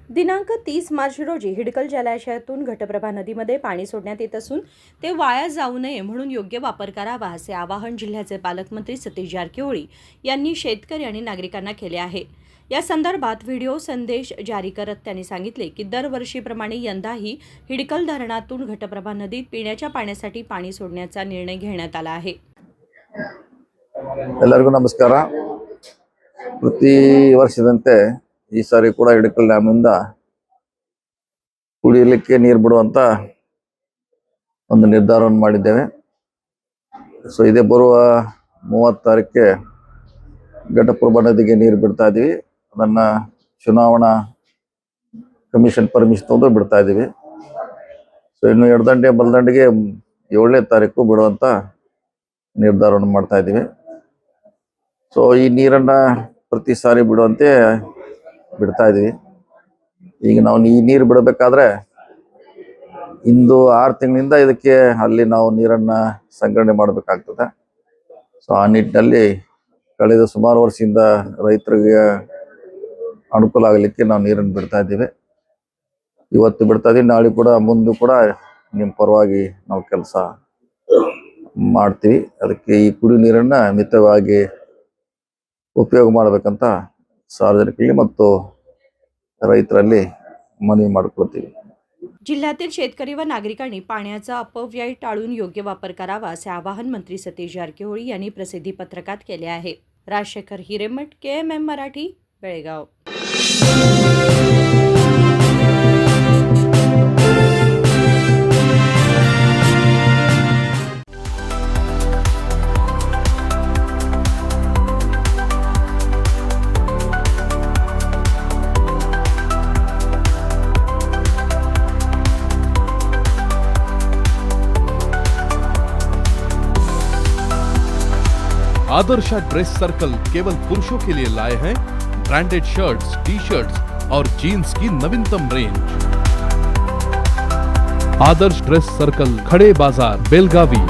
दिनांक 30 मार्च रोजी हिडकल जलाशयातून घटप्रभा नदीमध्ये पाणी सोडण्यात येत असून ते वाया जाऊ नये म्हणून योग्य वापर करावा असे आवाहन जिल्ह्याचे पालकमंत्री सतीश जारकिहोळी यांनी शेतकरी आणि नागरिकांना केले आहे। या संदर्भात व्हिडिओ संदेश जारी करत त्यांनी सांगितले की दरवर्षीप्रमाणे यंदाही हिडकल धरणातून घटप्रभा नदीत पिण्याच्या पाण्यासाठी पाणी सोडण्याचा निर्णय घेण्यात आला आहे। ಎಲ್ಲರಿಗೂ ನಮಸ್ಕಾರ। ಪ್ರತಿ ವರ್ಷದಂತೆ ಈ ಸಾರಿ ಕೂಡ ಹಿಡಕಲ್ ಡ್ಯಾಮ್ ಇಂದ ಕುಡಿಯಲಿಕ್ಕೆ ನೀರು ಬಿಡುವಂತ ಒಂದು ನಿರ್ಧಾರವನ್ನು ಮಾಡಿದ್ದೇವೆ। ಸೊ ಇದೇ ಬರುವ 30 ತಾರೀಕಿಗೆ ಘಟಪ್ರಭಾ ನದಿಗೆ ನೀರು ಬಿಡ್ತಾ ಇದೀವಿ। ಅದನ್ನ ಚುನಾವಣಾ ಕಮಿಷನ್ ಪರ್ಮಿಷನ್ ತಗೊಂಡು ಬಿಡ್ತಾ ಇದೀವಿ। ಸೊ ಇನ್ನು ಎಡದಂಡೆ ಬಲದಂಡೆಗೆ 7ನೇ ತಾರೀಕು ಬಿಡುವಂತ ನಿರ್ಧಾರವನ್ನು ಮಾಡ್ತಾ ಇದೀವಿ। ಸೊ ಈ ನೀರನ್ನ ಪ್ರತಿ ಸಾರಿ ಬಿಡುವಂತೆ ಬಿಡ್ತಾ ಇದೀವಿ। ಈಗ ನಾವು ಈ ನೀರು ಬಿಡಬೇಕಾದ್ರೆ ಇಂದು 6 ತಿಂಗಳಿಂದ ಇದಕ್ಕೆ ಅಲ್ಲಿ ನಾವು ನೀರನ್ನ ಸಂಗ್ರಹಣೆ ಮಾಡಬೇಕಾಗ್ತದೆ। ಸೊ ಆ ನಿಟ್ಟಿನಲ್ಲಿ ಕಳೆದ ಸುಮಾರು ವರ್ಷದಿಂದ ರೈತರಿಗೆ ಅನುಕೂಲ ಆಗಲಿಕ್ಕೆ ನಾವು ನೀರನ್ನು ಬಿಡ್ತಾ ಇದ್ದೀವಿ। ಇವತ್ತು ಬಿಡ್ತಾ ಇದೀವಿ, ನಾಳೆ ಕೂಡ ಮುಂದೆ ಕೂಡ ನಿಮ್ಮ ಪರವಾಗಿ ನಾವು ಕೆಲಸ ಮಾಡ್ತೀವಿ। ಅದಕ್ಕೆ ಈ ಕುಡಿ ನೀರನ್ನ ಮಿತವಾಗಿ उपयोग ಮಾಡಬೇಕಂತ ಸಾರ್ವಜನಿಕರಿಗೆ ಮತ್ತು ರೈತರಲ್ಲಿ ಮನವಿ ಮಾಡಿಕೊಳ್ತೀವಿ। जिल्ह्यातील शेतकरी व नागरिकांनी पाण्याचा अपव्यय टाळून योग्य वापर करावा असे आवाहन मंत्री सतीश जारकिहोळी यांनी प्रसिद्धी पत्रकात केले आहे। Rajshekhar Hiremath, KMM Marathi, Belgaum. Adarsha dress circle केवल पुरुषों के लिए लाए हैं ब्रांडेड शर्ट्स, टी-शर्ट्स और जीन्स की नवीनतम रेंज। आदर्श ड्रेस सर्कल, खड़े बाजार, बेलगावी।